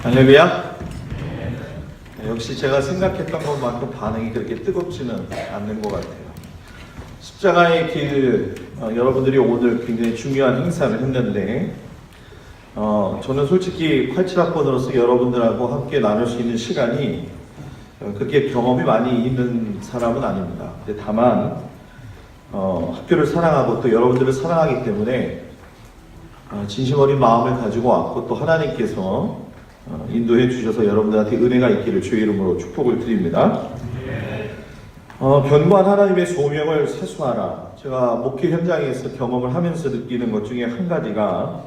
할렐루야. 역시 제가 생각했던 것만큼 반응이 그렇게 뜨겁지는 않는 것 같아요. 십자가의 길, 여러분들이 오늘 굉장히 중요한 행사를 했는데 저는 솔직히 87학번으로서 여러분들하고 함께 나눌 수 있는 시간이 그렇게 경험이 많이 있는 사람은 아닙니다. 근데 다만 학교를 사랑하고 또 여러분들을 사랑하기 때문에 진심 어린 마음을 가지고 왔고 또 하나님께서 인도해 주셔서 여러분들한테 은혜가 있기를 주의 이름으로 축복을 드립니다. 견고한 하나님의 소명을 세수하라. 제가 목회 현장에서 경험을 하면서 느끼는 것 중에 한 가지가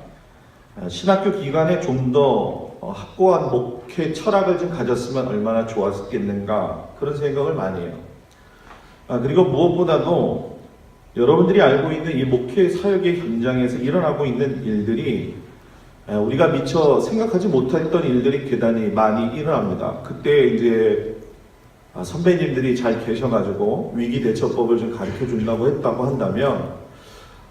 신학교 기간에 좀 더 확고한 목회 철학을 좀 가졌으면 얼마나 좋았겠는가 그런 생각을 많이 해요. 그리고 무엇보다도 여러분들이 알고 있는 이 목회 사역의 현장에서 일어나고 있는 일들이 우리가 미처 생각하지 못했던 일들이 대단히 많이 일어납니다. 그때 이제 선배님들이 잘 계셔가지고 위기대처법을 좀 가르쳐 준다고 했다고 한다면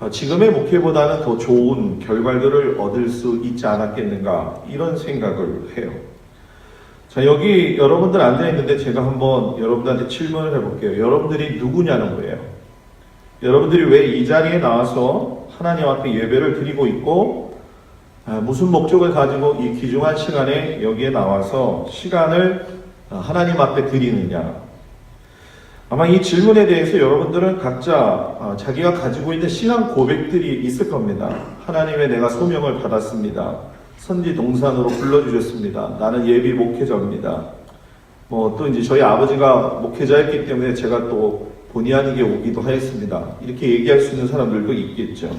지금의 목회보다는 더 좋은 결과들을 얻을 수 있지 않았겠는가 이런 생각을 해요. 자, 여기 여러분들 앉아있는데 제가 한번 여러분들한테 질문을 해볼게요. 여러분들이 누구냐는 거예요. 여러분들이 왜 이 자리에 나와서 하나님 앞에 예배를 드리고 있고 무슨 목적을 가지고 이 귀중한 시간에 여기에 나와서 시간을 하나님 앞에 드리느냐. 아마 이 질문에 대해서 여러분들은 각자 자기가 가지고 있는 신앙 고백들이 있을 겁니다. 하나님의 내가 소명을 받았습니다. 선지 동산으로 불러주셨습니다. 나는 예비 목회자입니다. 또 이제 저희 아버지가 목회자였기 때문에 제가 또 본의 아니게 오기도 하였습니다. 이렇게 얘기할 수 있는 사람들도 있겠죠.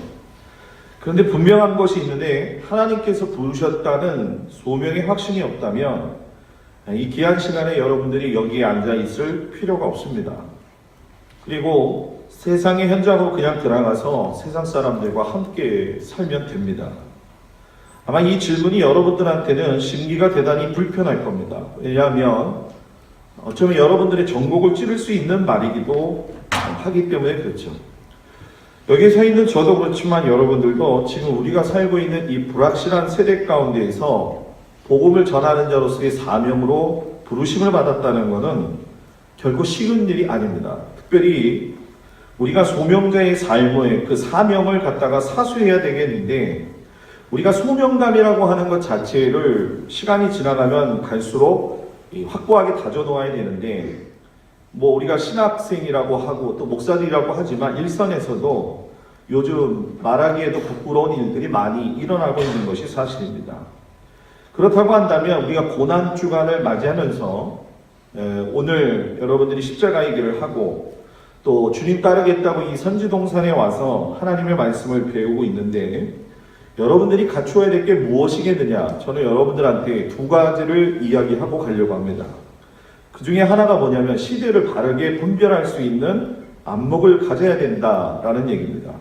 그런데 분명한 것이 있는데 하나님께서 부르셨다는 소명의 확신이 없다면 이 귀한 시간에 여러분들이 여기에 앉아 있을 필요가 없습니다. 그리고 세상의 현장으로 그냥 들어가서 세상 사람들과 함께 살면 됩니다. 아마 이 질문이 여러분들한테는 심기가 대단히 불편할 겁니다. 왜냐하면 어쩌면 여러분들의 전곡을 찌를 수 있는 말이기도 하기 때문에 그렇죠. 여기 서 있는 저도 그렇지만 여러분들도 지금 우리가 살고 있는 이 불확실한 세대 가운데에서 복음을 전하는 자로서의 사명으로 부르심을 받았다는 것은 결코 쉬운 일이 아닙니다. 특별히 우리가 소명자의 삶의 그 사명을 갖다가 사수해야 되겠는데 우리가 소명감이라고 하는 것 자체를 시간이 지나가면 갈수록 확고하게 다져놓아야 되는데 우리가 신학생이라고 하고 또 목사들이라고 하지만 일선에서도 요즘 말하기에도 부끄러운 일들이 많이 일어나고 있는 것이 사실입니다. 그렇다고 한다면 우리가 고난주간을 맞이하면서 오늘 여러분들이 십자가의 길을 하고 또 주님 따르겠다고 이 선지동산에 와서 하나님의 말씀을 배우고 있는데 여러분들이 갖추어야 될 게 무엇이겠느냐? 저는 여러분들한테 두 가지를 이야기하고 가려고 합니다. 그 중에 하나가 뭐냐면 시대를 바르게 분별할 수 있는 안목을 가져야 된다라는 얘기입니다.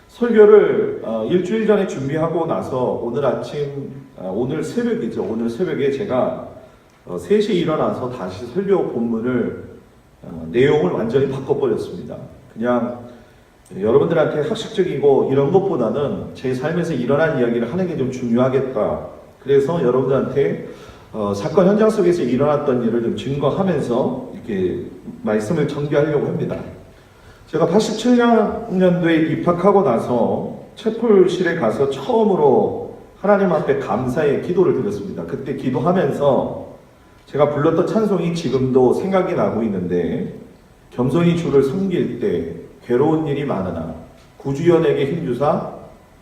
설교를 일주일 전에 준비하고 나서 오늘 아침, 오늘 새벽이죠. 오늘 새벽에 제가 3시에 일어나서 다시 설교 본문을 내용을 완전히 바꿔버렸습니다. 그냥 여러분들한테 학식적이고 이런 것보다는 제 삶에서 일어난 이야기를 하는 게 좀 중요하겠다. 그래서 여러분들한테 사건 현장 속에서 일어났던 일을 좀 증거하면서 이렇게 말씀을 전개하려고 합니다. 제가 87년도에 입학하고 나서 채플실에 가서 처음으로 하나님 앞에 감사의 기도를 드렸습니다. 그때 기도하면서 제가 불렀던 찬송이 지금도 생각이 나고 있는데 겸손히 주를 섬길 때 괴로운 일이 많으나 구주연에게 힘주사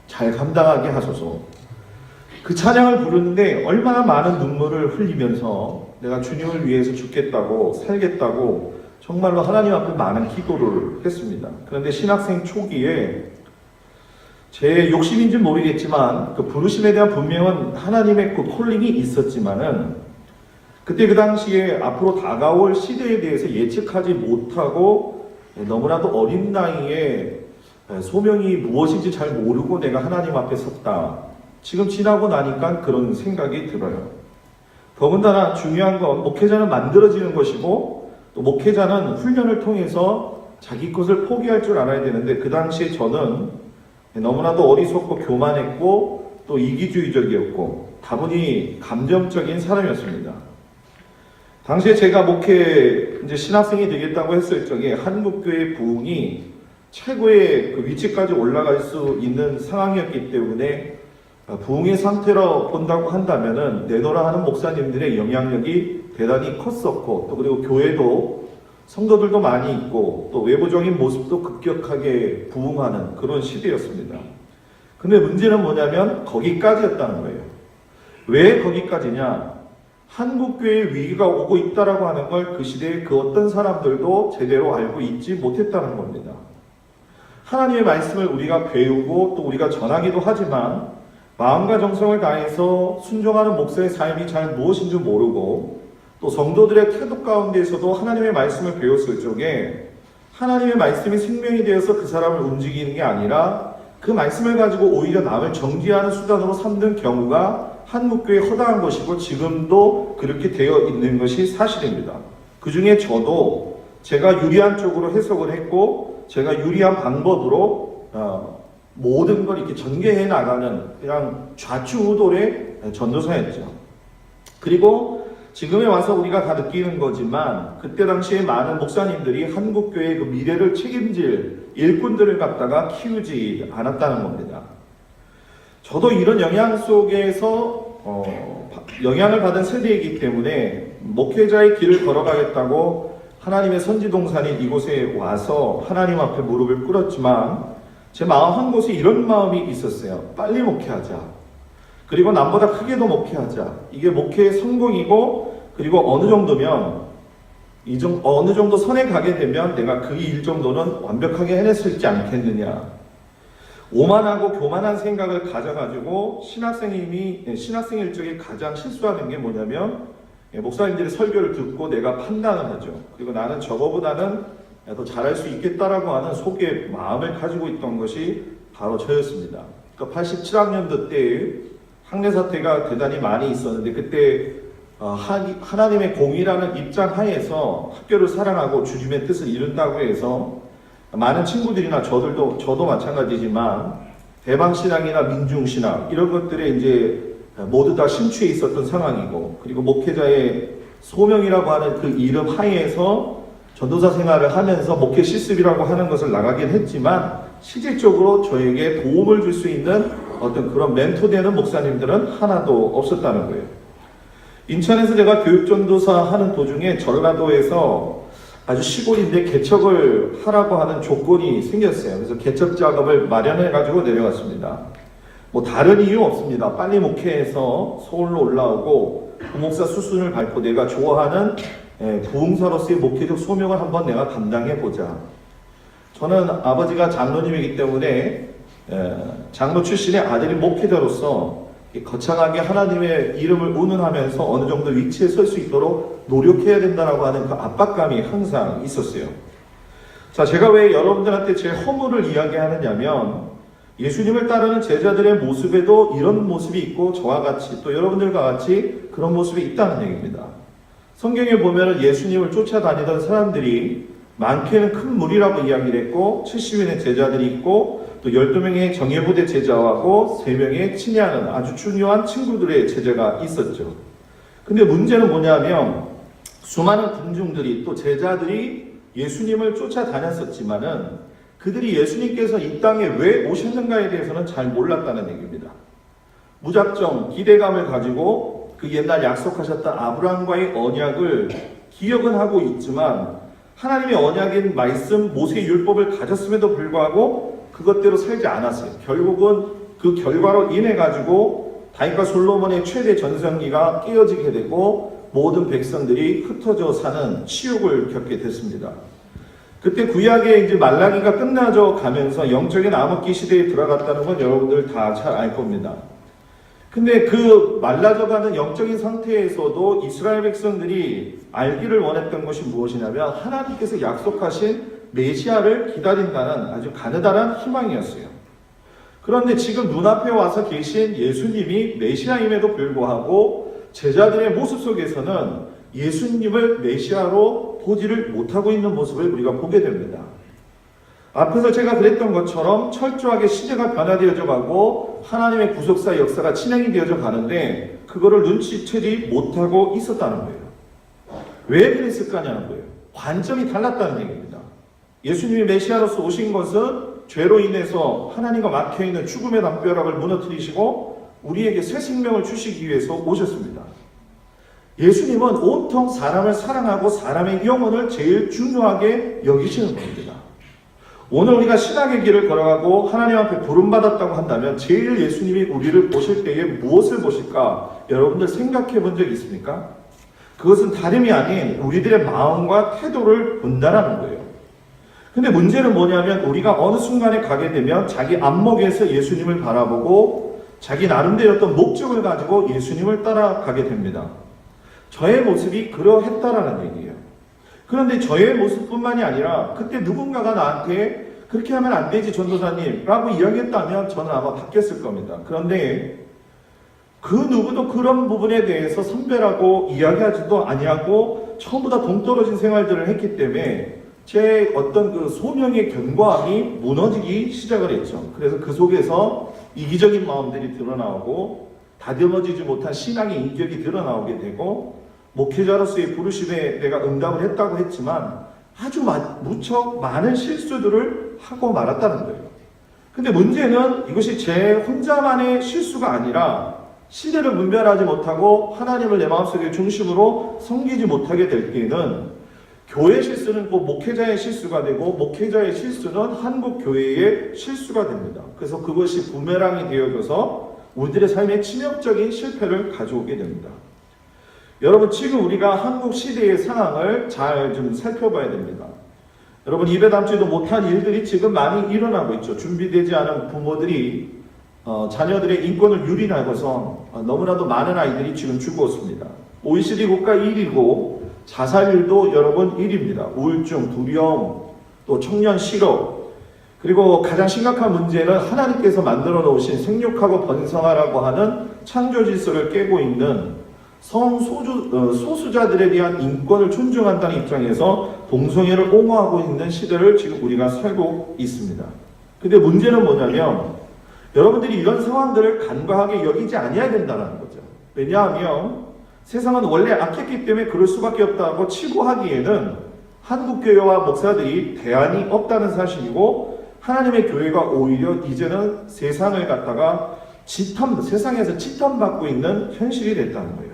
잘 감당하게 하소서. 그 찬양을 부르는데 얼마나 많은 눈물을 흘리면서 내가 주님을 위해서 죽겠다고 살겠다고 정말로 하나님 앞에 많은 기도를 했습니다. 그런데 신학생 초기에 제 욕심인지 모르겠지만 그 부르심에 대한 분명한 하나님의 그 콜링이 있었지만은 그때 그 당시에 앞으로 다가올 시대에 대해서 예측하지 못하고 너무나도 어린 나이에 소명이 무엇인지 잘 모르고 내가 하나님 앞에 섰다. 지금 지나고 나니까 그런 생각이 들어요. 더군다나 중요한 건 목회자는 만들어지는 것이고 또 목회자는 훈련을 통해서 자기 것을 포기할 줄 알아야 되는데 그 당시에 저는 너무나도 어리석고 교만했고 또 이기주의적이었고 다분히 감정적인 사람이었습니다. 당시에 제가 이제 신학생이 되겠다고 했을 적에 한국교회 부흥이 최고의 그 위치까지 올라갈 수 있는 상황이었기 때문에 부흥의 상태로 본다고 한다면은 내노라 하는 목사님들의 영향력이 대단히 컸었고, 또 그리고 교회도 성도들도 많이 있고 또 외부적인 모습도 급격하게 부흥하는 그런 시대였습니다. 근데 문제는 뭐냐면 거기까지였다는 거예요. 왜 거기까지냐? 한국교회의 위기가 오고 있다라고 하는 걸 그 시대에 그 어떤 사람들도 제대로 알고 있지 못했다는 겁니다. 하나님의 말씀을 우리가 배우고 또 우리가 전하기도 하지만 마음과 정성을 다해서 순종하는 목사의 삶이 잘 무엇인지 모르고, 또 성도들의 태도 가운데에서도 하나님의 말씀을 배웠을 적에 하나님의 말씀이 생명이 되어서 그 사람을 움직이는 게 아니라 그 말씀을 가지고 오히려 남을 정죄하는 수단으로 삼는 경우가 한국교회에 허다한 것이고 지금도 그렇게 되어 있는 것이 사실입니다. 그 중에 저도 제가 유리한 쪽으로 해석을 했고 제가 유리한 방법으로 모든 걸 이렇게 전개해 나가는 그냥 좌충우돌의 전도사였죠. 그리고 지금에 와서 우리가 다 느끼는 거지만 그때 당시에 많은 목사님들이 한국교회의 그 미래를 책임질 일꾼들을 갖다가 키우지 않았다는 겁니다. 저도 이런 영향 속에서 영향을 받은 세대이기 때문에 목회자의 길을 걸어가겠다고 하나님의 선지동산인 이곳에 와서 하나님 앞에 무릎을 꿇었지만 제 마음 한 곳에 이런 마음이 있었어요. 빨리 목회하자. 그리고 남보다 크게도 목회하자. 이게 목회의 성공이고, 그리고 어느 정도면 어느 정도 선에 가게 되면 내가 그 일 정도는 완벽하게 해낼 수 있지 않겠느냐. 오만하고 교만한 생각을 가져가지고 신학생일 적에 가장 실수하는 게 뭐냐면 목사님들의 설교를 듣고 내가 판단을 하죠. 그리고 나는 저거보다는 더 잘할 수 있겠다라고 하는 속의 마음을 가지고 있던 것이 바로 저였습니다. 그러니까 87학년도 때 학내 사태가 대단히 많이 있었는데 그때 하나님의 공의라는 입장 하에서 학교를 사랑하고 주님의 뜻을 이룬다고 해서 많은 친구들이나 저도 마찬가지지만 대방신앙이나 민중신앙 이런 것들에 이제 모두 다 심취해 있었던 상황이고, 그리고 목회자의 소명이라고 하는 그 이름 하에서 전도사 생활을 하면서 목회 실습이라고 하는 것을 나가긴 했지만 실질적으로 저에게 도움을 줄 수 있는 어떤 그런 멘토되는 목사님들은 하나도 없었다는 거예요. 인천에서 제가 교육전도사 하는 도중에 전라도에서 아주 시골인데 개척을 하라고 하는 조건이 생겼어요. 그래서 개척 작업을 마련해 가지고 내려갔습니다. 뭐 다른 이유 없습니다. 빨리 목회해서 서울로 올라오고 부목사 수순을 밟고 내가 좋아하는 부흥사로서의 목회적 소명을 한번 내가 감당해 보자. 저는 아버지가 장로님이기 때문에 장로 출신의 아들이 목회자로서 거창하게 하나님의 이름을 운운하면서 어느 정도 위치에 설 수 있도록 노력해야 된다라고 하는 그 압박감이 항상 있었어요. 자, 제가 왜 여러분들한테 제 허물을 이야기하느냐면 예수님을 따르는 제자들의 모습에도 이런 모습이 있고 저와 같이 또 여러분들과 같이 그런 모습이 있다는 얘기입니다. 성경에 보면 예수님을 쫓아다니던 사람들이 많게는 큰 무리라고 이야기를 했고 70인의 제자들이 있고 또 12명의 정예부대 제자하고 3명의 친애하는 아주 중요한 친구들의 제자가 있었죠. 근데 문제는 뭐냐면 수많은 군중들이 또 제자들이 예수님을 쫓아다녔었지만은 그들이 예수님께서 이 땅에 왜 오셨는가에 대해서는 잘 몰랐다는 얘기입니다. 무작정 기대감을 가지고 그 옛날 약속하셨던 아브라함과의 언약을 기억은 하고 있지만 하나님의 언약인 말씀 모세의 율법을 가졌음에도 불구하고 그것대로 살지 않았어요. 결국은 그 결과로 인해 가지고 다윗과 솔로몬의 최대 전성기가 깨어지게 되고 모든 백성들이 흩어져 사는 치욕을 겪게 됐습니다. 그때 구약의 이제 말라기가 끝나져 가면서 영적인 암흑기 시대에 들어갔다는 건 여러분들 다 잘 알 겁니다. 근데 그 말라져가는 영적인 상태에서도 이스라엘 백성들이 알기를 원했던 것이 무엇이냐면 하나님께서 약속하신 메시아를 기다린다는 아주 가느다란 희망이었어요. 그런데 지금 눈앞에 와서 계신 예수님이 메시아임에도 불구하고 제자들의 모습 속에서는 예수님을 메시아로 보지를 못하고 있는 모습을 우리가 보게 됩니다. 앞에서 제가 그랬던 것처럼 철저하게 시대가 변화되어져 가고 하나님의 구속사 역사가 진행이 되어져 가는데 그거를 눈치채지 못하고 있었다는 거예요. 왜 그랬을까냐는 거예요. 관점이 달랐다는 얘기입니다. 예수님이 메시아로서 오신 것은 죄로 인해서 하나님과 막혀있는 죽음의 담벼락을 무너뜨리시고 우리에게 새 생명을 주시기 위해서 오셨습니다. 예수님은 온통 사람을 사랑하고 사람의 영혼을 제일 중요하게 여기시는 겁니다. 오늘 우리가 신앙의 길을 걸어가고 하나님 앞에 부름받았다고 한다면 제일 예수님이 우리를 보실 때에 무엇을 보실까? 여러분들 생각해 본 적 있습니까? 그것은 다름이 아닌 우리들의 마음과 태도를 본다라는 거예요. 근데 문제는 뭐냐면 우리가 어느 순간에 가게 되면 자기 안목에서 예수님을 바라보고 자기 나름대로 어떤 목적을 가지고 예수님을 따라가게 됩니다. 저의 모습이 그러했다라는 얘기예요. 그런데 저의 모습뿐만이 아니라 그때 누군가가 나한테 그렇게 하면 안 되지 전도사님 라고 이야기했다면 저는 아마 바뀌었을 겁니다. 그런데 그 누구도 그런 부분에 대해서 선별하고 이야기하지도 아니하고 처음보다 동떨어진 생활들을 했기 때문에 제 어떤 그 소명의 견고함이 무너지기 시작을 했죠. 그래서 그 속에서 이기적인 마음들이 드러나오고 다듬어지지 못한 신앙의 인격이 드러나오게 되고 목회자로서의 부르심에 내가 응답을 했다고 했지만 아주 무척 많은 실수들을 하고 말았다는 거예요. 근데 문제는 이것이 제 혼자만의 실수가 아니라 시대를 분별하지 못하고 하나님을 내 마음속의 중심으로 섬기지 못하게 될 때에는 교회 실수는 꼭 목회자의 실수가 되고 목회자의 실수는 한국 교회의 실수가 됩니다. 그래서 그것이 부메랑이 되어져서 우리들의 삶에 치명적인 실패를 가져오게 됩니다. 여러분 지금 우리가 한국 시대의 상황을 잘 좀 살펴봐야 됩니다. 여러분 입에 담지도 못한 일들이 지금 많이 일어나고 있죠. 준비되지 않은 부모들이 자녀들의 인권을 유린하고서 너무나도 많은 아이들이 지금 죽었습니다. OECD 국가 1위고 자살률도 여러분 1위입니다. 우울증, 두려움, 또 청년 실업, 그리고 가장 심각한 문제는 하나님께서 만들어 놓으신 생육하고 번성하라고 하는 창조 질서를 깨고 있는 소수자들에 대한 인권을 존중한다는 입장에서 동성애를 옹호하고 있는 시대를 지금 우리가 살고 있습니다. 근데 문제는 뭐냐면 여러분들이 이런 상황들을 간과하게 여기지 아니어야 된다는 거죠. 왜냐하면 세상은 원래 악했기 때문에 그럴 수밖에 없다고 치부하기에는 한국교회와 목사들이 대안이 없다는 사실이고 하나님의 교회가 오히려 이제는 세상을 갖다가 세상에서 지탄받고 있는 현실이 됐다는 거예요.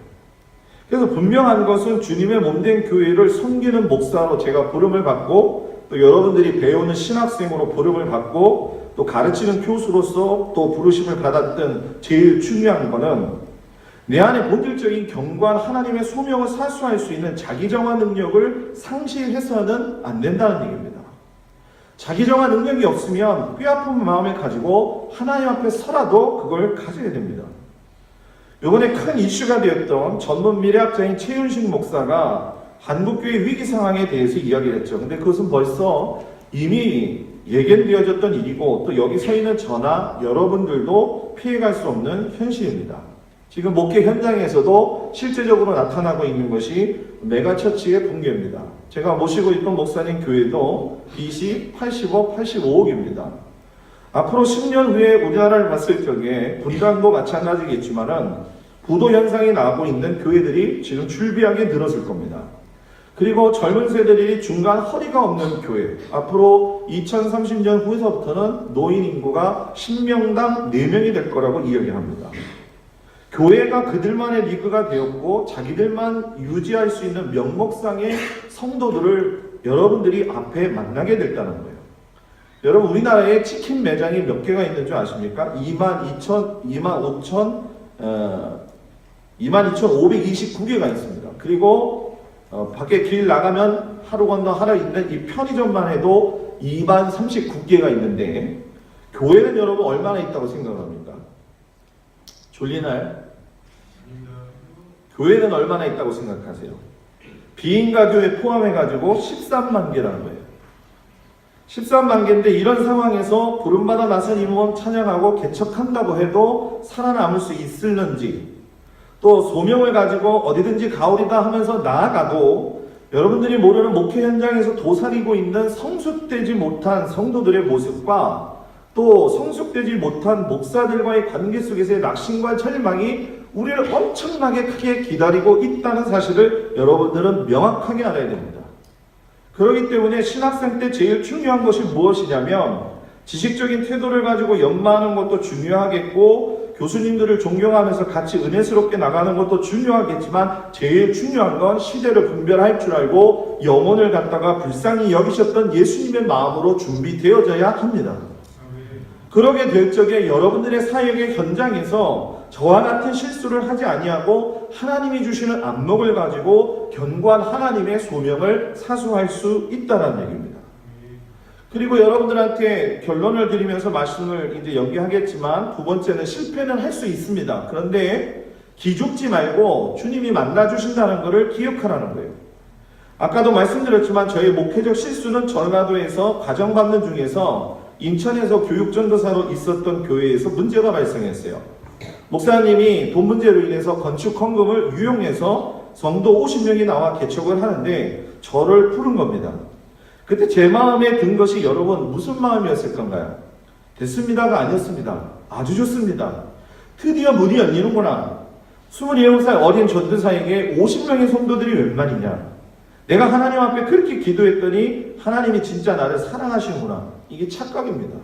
그래서 분명한 것은 주님의 몸된 교회를 섬기는 목사로 제가 부름을 받고 또 여러분들이 배우는 신학생으로 부름을 받고 또 가르치는 교수로서 또 부르심을 받았던 제일 중요한 거는 내 안에 본질적인 견고한 하나님의 소명을 사수할 수 있는 자기정화 능력을 상실해서는 안 된다는 얘기입니다. 자기정화 능력이 없으면 뼈아픈 마음을 가지고 하나님 앞에 서라도 그걸 가져야 됩니다. 이번에 큰 이슈가 되었던 전문 미래학자인 최윤식 목사가 한국교회 위기 상황에 대해서 이야기를 했죠. 근데 그것은 벌써 이미 예견되어졌던 일이고 또 여기 서 있는 저나 여러분들도 피해갈 수 없는 현실입니다. 지금 목회 현장에서도 실제적으로 나타나고 있는 것이 메가처치의 붕괴입니다. 제가 모시고 있던 목사님 교회도 빚이 80억, 85억입니다. 앞으로 10년 후에 우리나라를 봤을 적에 분당도 마찬가지겠지만은 부도 현상이 나고 있는 교회들이 지금 줄비하게 늘어설 겁니다. 그리고 젊은 세대들이 중간 허리가 없는 교회, 앞으로 2030년 후에서부터는 노인 인구가 10명당 4명이 될 거라고 이야기합니다. 교회가 그들만의 리그가 되었고 자기들만 유지할 수 있는 명목상의 성도들을 여러분들이 앞에 만나게 됐다는 거예요. 여러분 우리나라에 치킨 매장이 몇 개가 있는 줄 아십니까? 22,529개가 있습니다. 그리고 밖에 길 나가면 하루 건너 하나 있는 이 편의점만 해도 2039개가 있는데 교회는 여러분 얼마나 있다고 생각합니까? 졸리나요? 교회는 얼마나 있다고 생각하세요? 비인가 교회 포함해가지고 13만 개라는 거예요. 13만 개인데 이런 상황에서 부름받아 나선 임원 찬양하고 개척한다고 해도 살아남을 수 있을는지 또 소명을 가지고 어디든지 가오리다 하면서 나아가도 여러분들이 모르는 목회 현장에서 도사리고 있는 성숙되지 못한 성도들의 모습과 또 성숙되지 못한 목사들과의 관계 속에서의 낙심과 절망이 우리를 엄청나게 크게 기다리고 있다는 사실을 여러분들은 명확하게 알아야 됩니다. 그렇기 때문에 신학생 때 제일 중요한 것이 무엇이냐면 지식적인 태도를 가지고 연마하는 것도 중요하겠고 교수님들을 존경하면서 같이 은혜스럽게 나가는 것도 중요하겠지만 제일 중요한 건 시대를 분별할 줄 알고 영혼을 갖다가 불쌍히 여기셨던 예수님의 마음으로 준비되어져야 합니다. 그러게 될 적에 여러분들의 사역의 현장에서 저와 같은 실수를 하지 아니하고 하나님이 주시는 안목을 가지고 견고한 하나님의 소명을 사수할 수 있다는 얘기입니다. 그리고 여러분들한테 결론을 드리면서 말씀을 이제 연기하겠지만 두 번째는 실패는 할 수 있습니다. 그런데 기죽지 말고 주님이 만나주신다는 것을 기억하라는 거예요. 아까도 말씀드렸지만 저희 목회적 실수는 전라도에서 과정받는 중에서 인천에서 교육전도사로 있었던 교회에서 문제가 발생했어요. 목사님이 돈 문제로 인해서 건축 헌금을 유용해서 성도 50명이 나와 개척을 하는데 저를 부른 겁니다. 그때 제 마음에 든 것이 여러분 무슨 마음이었을 건가요? 됐습니다가 아니었습니다. 아주 좋습니다. 드디어 문이 열리는구나. 27살 어린 전도사에게 50명의 성도들이 웬 말이냐. 내가 하나님 앞에 그렇게 기도했더니 하나님이 진짜 나를 사랑하시는구나. 이게 착각입니다.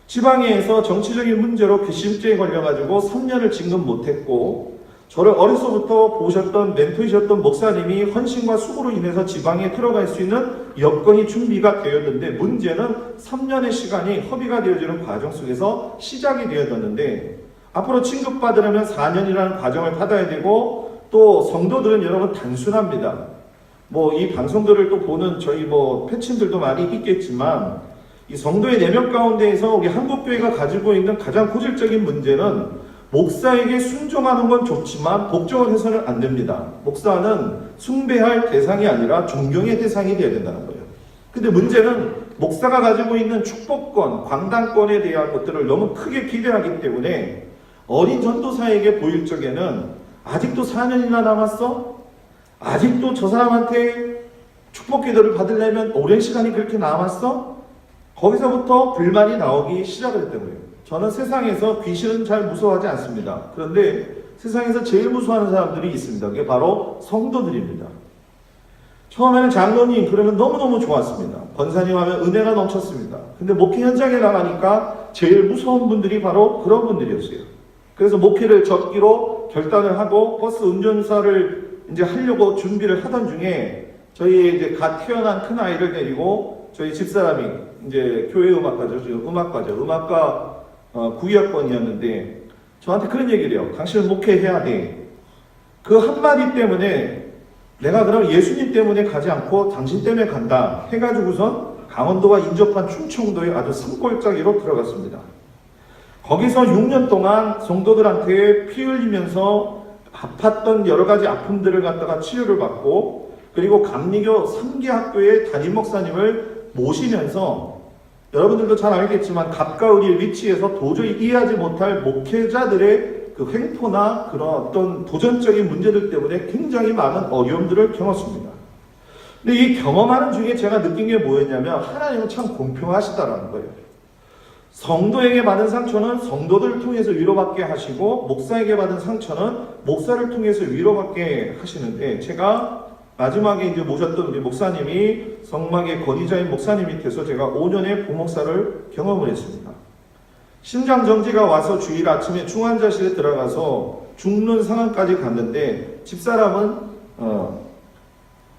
지방에서 정치적인 문제로 괘씸죄에 걸려가지고 3년을 진급 못했고 저를 어려서부터 보셨던 멘토이셨던 목사님이 헌신과 수고로 인해서 지방에 들어갈 수 있는 여건이 준비가 되었는데 문제는 3년의 시간이 허비가 되어지는 과정 속에서 시작이 되어졌는데 앞으로 진급받으려면 4년이라는 과정을 받아야 되고 또 성도들은 여러분 단순합니다. 이 방송들을 또 보는 저희 패친들도 많이 있겠지만 이 성도의 내면 가운데에서 우리 한국교회가 가지고 있는 가장 고질적인 문제는 목사에게 순종하는 건 좋지만 복종을 해서는 안 됩니다. 목사는 숭배할 대상이 아니라 존경의 대상이 되어야 된다는 거예요. 근데 문제는 목사가 가지고 있는 축복권, 광단권에 대한 것들을 너무 크게 기대하기 때문에 어린 전도사에게 보일 적에는 아직도 4년이나 남았어? 아직도 저 사람한테 축복 기도를 받으려면 오랜 시간이 그렇게 남았어? 거기서부터 불만이 나오기 시작을 했던 거예요. 저는 세상에서 귀신은 잘 무서워하지 않습니다. 그런데 세상에서 제일 무서워하는 사람들이 있습니다. 그게 바로 성도들입니다. 처음에는 장로님 그러면 너무너무 좋았습니다. 권사님 하면 은혜가 넘쳤습니다. 근데 목회 현장에 나가니까 제일 무서운 분들이 바로 그런 분들이었어요. 그래서 목회를 접기로 결단을 하고 버스 운전사를 이제 하려고 준비를 하던 중에 저희 이제 갓 태어난 큰 아이를 데리고 저희 집사람이 이제 교회 음악과죠. 음악과 9학번이었는데 저한테 그런 얘기를 해요. 당신은 목회해야 돼. 그 한마디 때문에 내가 그럼 예수님 때문에 가지 않고 당신 때문에 간다 해가지고선 강원도와 인접한 충청도에 아주 산골짜기로 들어갔습니다. 거기서 6년 동안 성도들한테 피 흘리면서 아팠던 여러 가지 아픔들을 갖다가 치료를 받고 그리고 감리교 3개 학교의 담임 목사님을 모시면서 여러분들도 잘 알겠지만 갑과을의 위치에서 도저히 이해하지 못할 목회자들의 그 횡포나 그런 어떤 도전적인 문제들 때문에 굉장히 많은 어려움들을 겪었습니다. 근데 이 경험하는 중에 제가 느낀 게 뭐였냐면 하나님은 참 공평하시다라는 거예요. 성도에게 받은 상처는 성도들을 통해서 위로받게 하시고 목사에게 받은 상처는 목사를 통해서 위로받게 하시는데 제가 마지막에 이제 모셨던 우리 목사님이 성막의 권위자인 목사님 밑에서 제가 5년의 부목사를 경험을 했습니다. 심장정지가 와서 주일 아침에 중환자실에 들어가서 죽는 상황까지 갔는데 집사람은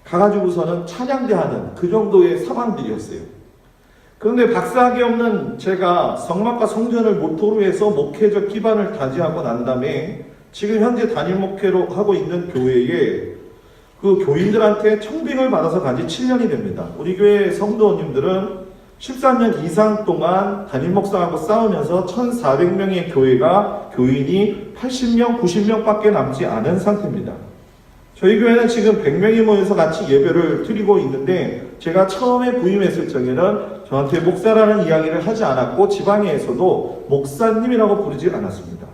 가가지고서는 찬양대하는 그 정도의 상황들이었어요. 그런데 박사학위 없는 제가 성막과 성전을 모토로 해서 목회적 기반을 다지하고 난 다음에 지금 현재 단일 목회로 하고 있는 교회에 그 교인들한테 청빙을 받아서 간 지 7년이 됩니다. 우리 교회 성도님들은 13년 이상 동안 담임 목사하고 싸우면서 1,400명의 교회가 교인이 80명, 90명밖에 남지 않은 상태입니다. 저희 교회는 지금 100명이 모여서 같이 예배를 드리고 있는데 제가 처음에 부임했을 적에는 저한테 목사라는 이야기를 하지 않았고 지방에서도 목사님이라고 부르지 않았습니다.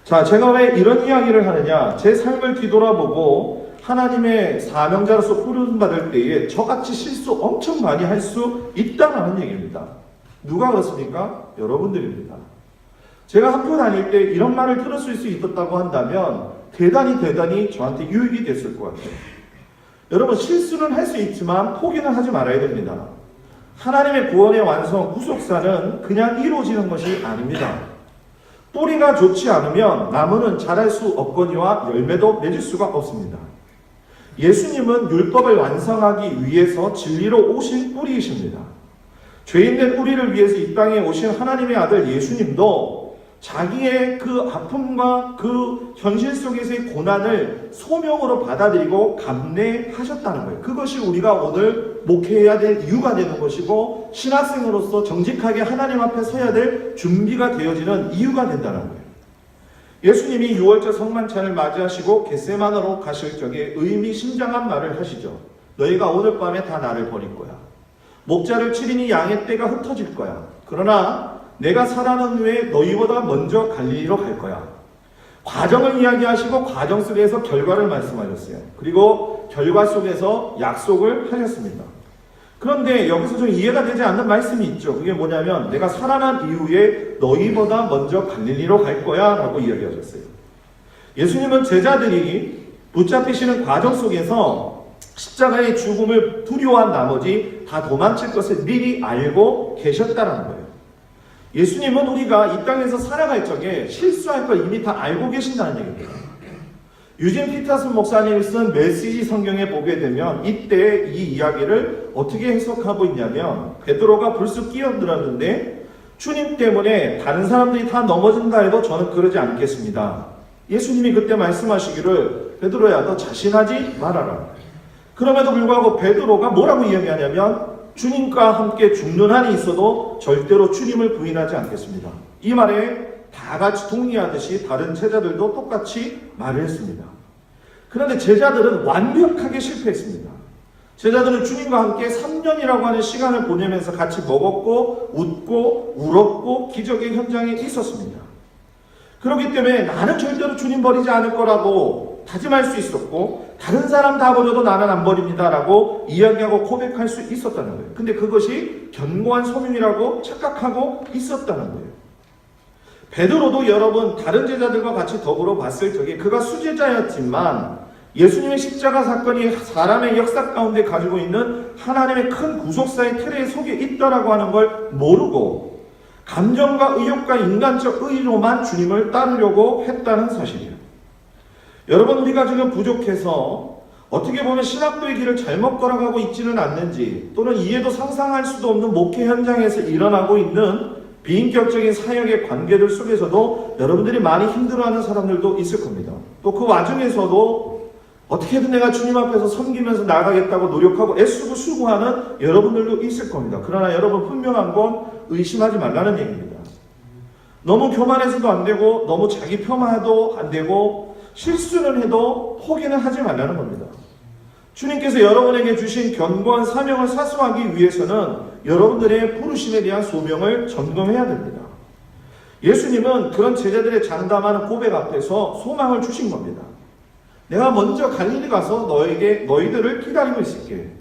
자, 제가 왜 이런 이야기를 하느냐? 제 삶을 뒤돌아보고 하나님의 사명자로서 부름받을 때에 저같이 실수 엄청 많이 할 수 있다는 얘기입니다. 누가 그렇습니까? 여러분들입니다. 제가 학교 다닐 때 이런 말을 들었을 수 있었다고 한다면 대단히 저한테 유익이 됐을 것 같아요. 여러분, 실수는 할 수 있지만 포기는 하지 말아야 됩니다. 하나님의 구원의 완성, 구속사는 그냥 이루어지는 것이 아닙니다. 뿌리가 좋지 않으면 나무는 자랄 수 없거니와 열매도 맺을 수가 없습니다. 예수님은 율법을 완성하기 위해서 진리로 오신 뿌리이십니다. 죄인된 우리를 위해서 이 땅에 오신 하나님의 아들 예수님도 자기의 그 아픔과 그 현실 속에서의 고난을 소명으로 받아들이고 감내하셨다는 거예요. 그것이 우리가 오늘 목회해야 될 이유가 되는 것이고 신학생으로서 정직하게 하나님 앞에 서야 될 준비가 되어지는 이유가 된다는 거예요. 예수님이 6월절 성만찬을 맞이하시고 겟세마네로 가실 적에 의미심장한 말을 하시죠. 너희가 오늘 밤에 다 나를 버릴 거야. 목자를 치리니 양의 떼가 흩어질 거야. 그러나 내가 살아난 후에 너희보다 먼저 갈릴리로 갈 거야. 과정을 이야기하시고 과정 속에서 결과를 말씀하셨어요. 그리고 결과 속에서 약속을 하셨습니다. 그런데 여기서 좀 이해가 되지 않는 말씀이 있죠. 그게 뭐냐면 내가 살아난 이후에 너희보다 먼저 갈릴리로 갈 거야 라고 이야기하셨어요. 예수님은 제자들이 붙잡히시는 과정 속에서 십자가의 죽음을 두려워한 나머지 다 도망칠 것을 미리 알고 계셨다는 거예요. 예수님은 우리가 이 땅에서 살아갈 적에 실수할 걸 이미 다 알고 계신다는 얘기입니다. 유진 피터슨 목사님이 쓴 메시지 성경에 보게 되면 이때 이 이야기를 어떻게 해석하고 있냐면 베드로가 불쑥 끼어들었는데 주님 때문에 다른 사람들이 다 넘어진다 해도 저는 그러지 않겠습니다. 예수님이 그때 말씀하시기를 베드로야 너 자신하지 말아라. 그럼에도 불구하고 베드로가 뭐라고 이야기하냐면 주님과 함께 죽는 한이 있어도 절대로 주님을 부인하지 않겠습니다. 이 말에 다 같이 동의하듯이 다른 제자들도 똑같이 말을 했습니다. 그런데 제자들은 완벽하게 실패했습니다. 제자들은 주님과 함께 3년이라고 하는 시간을 보내면서 같이 먹었고 웃고 울었고 기적의 현장에 있었습니다. 그렇기 때문에 나는 절대로 주님 버리지 않을 거라고 다짐할 수 있었고 다른 사람 다 버려도 나는 안 버립니다 라고 이야기하고 고백할 수 있었다는 거예요. 근데 그것이 견고한 소명이라고 착각하고 있었다는 거예요. 베드로도 여러분 다른 제자들과 같이 더불어 봤을 적에 그가 수제자였지만 예수님의 십자가 사건이 사람의 역사 가운데 가지고 있는 하나님의 큰 구속사의 틀에 속에 있다라고 하는 걸 모르고 감정과 의욕과 인간적 의로만 주님을 따르려고 했다는 사실이에요. 여러분 우리가 지금 부족해서 어떻게 보면 신학도의 길을 잘못 걸어가고 있지는 않는지 또는 이해도 상상할 수도 없는 목회 현장에서 일어나고 있는 비인격적인 사역의 관계들 속에서도 여러분들이 많이 힘들어하는 사람들도 있을 겁니다. 또 그 와중에서도 어떻게든 내가 주님 앞에서 섬기면서 나가겠다고 노력하고 애쓰고 수고하는 여러분들도 있을 겁니다. 그러나 여러분 분명한 건 의심하지 말라는 얘기입니다. 너무 교만해서도 안 되고 너무 자기 폄하도 안 되고 실수는 해도 포기는 하지 말라는 겁니다. 주님께서 여러분에게 주신 견고한 사명을 사수하기 위해서는 여러분들의 부르심에 대한 소명을 점검해야 됩니다. 예수님은 그런 제자들의 장담하는 고백 앞에서 소망을 주신 겁니다. 내가 먼저 갈릴리 가서 너희들을 기다리고 있을게.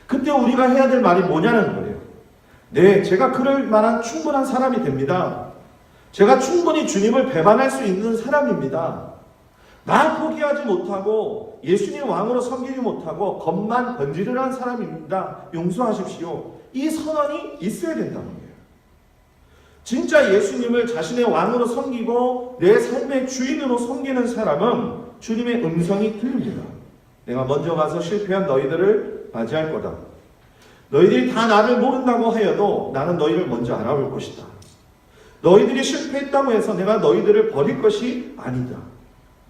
그때 우리가 해야 될 말이 뭐냐는 거예요. 네, 제가 그럴 만한 충분한 사람이 됩니다. 제가 충분히 주님을 배반할 수 있는 사람입니다. 나 포기하지 못하고 예수님 왕으로 섬기지 못하고 겉만 번지르르한 사람입니다. 용서하십시오. 이 선언이 있어야 된다는 거예요. 진짜 예수님을 자신의 왕으로 섬기고 내 삶의 주인으로 섬기는 사람은 주님의 음성이 들립니다. 내가 먼저 가서 실패한 너희들을 맞이할 거다. 너희들이 다 나를 모른다고 하여도 나는 너희를 먼저 알아볼 것이다. 너희들이 실패했다고 해서 내가 너희들을 버릴 것이 아니다.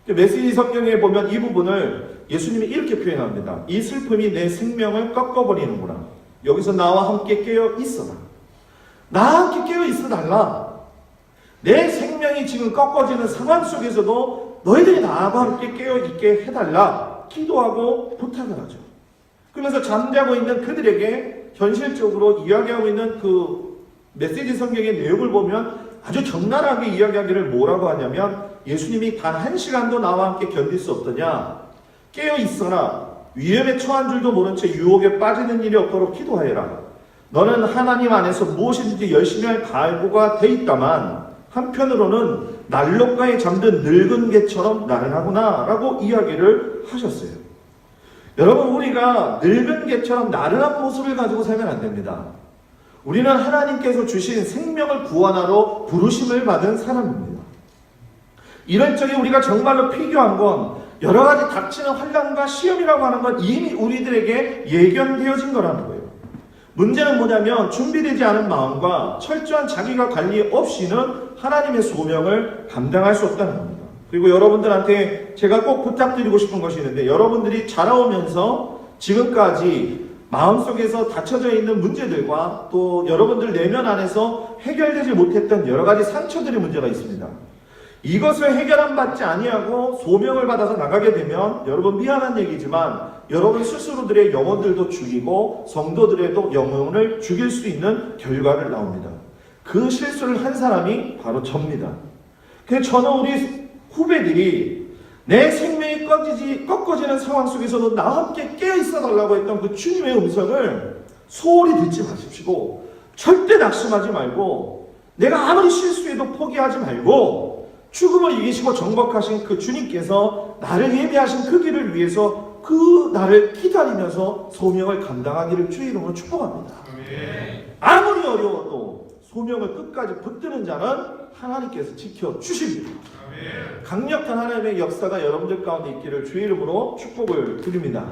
메시지 성경에 보면 이 부분을 예수님이 이렇게 표현합니다. 이 슬픔이 내 생명을 꺾어버리는구나. 여기서 나와 함께 깨어 있어라. 나와 함께 깨어 있어 달라. 내 생명이 지금 꺾어지는 상황 속에서도 너희들이 나와 함께 깨어 있게 해달라. 기도하고 부탁을 하죠. 그러면서 잠자고 있는 그들에게 현실적으로 이야기하고 있는 그 메시지 성경의 내용을 보면 아주 적나라하게 이야기하기를 뭐라고 하냐면 예수님이 단 한 시간도 나와 함께 견딜 수 없더냐. 깨어 있어라. 위험에 처한 줄도 모른 채 유혹에 빠지는 일이 없도록 기도하여라. 너는 하나님 안에서 무엇이든지 열심히 할 각오가 돼 있다만 한편으로는 난로가에 잠든 늙은 개처럼 나른하구나 라고 이야기를 하셨어요. 여러분, 우리가 늙은 개처럼 나른한 모습을 가지고 살면 안 됩니다. 우리는 하나님께서 주신 생명을 구원하러 부르심을 받은 사람입니다. 이럴 적에 우리가 정말로 필요한 건 여러 가지 닥치는 환난과 시험이라고 하는 건 이미 우리들에게 예견되어진 거라는 거예요. 문제는 뭐냐면 준비되지 않은 마음과 철저한 자기가 관리 없이는 하나님의 소명을 감당할 수 없다는 겁니다. 그리고 여러분들한테 제가 꼭 부탁드리고 싶은 것이 있는데, 여러분들이 자라오면서 지금까지 마음속에서 닫혀져 있는 문제들과 또 여러분들 내면 안에서 해결되지 못했던 여러 가지 상처들의 문제가 있습니다. 이것을 해결함 받지 아니하고 소명을 받아서 나가게 되면 여러분, 미안한 얘기지만 여러분 스스로들의 영혼들도 죽이고 성도들의도 영혼을 죽일 수 있는 결과를 나옵니다. 그 실수를 한 사람이 바로 접니다. 그래서 저는 우리 후배들이 내 생명이 꺾어지는 상황 속에서도 나와 함께 깨어있어 달라고 했던 그 주님의 음성을 소홀히 듣지 마십시오. 절대 낙심하지 말고, 내가 아무리 실수해도 포기하지 말고, 죽음을 이기시고 정복하신 그 주님께서 나를 예비하신 그 길을 위해서 그 나를 기다리면서 소명을 감당하기를 주의 이름으로 축복합니다. 아무리 어려워도 소명을 끝까지 붙드는 자는 하나님께서 지켜주십니다. 강력한 하나님의 역사가 여러분들 가운데 있기를 주의 이름으로 축복을 드립니다.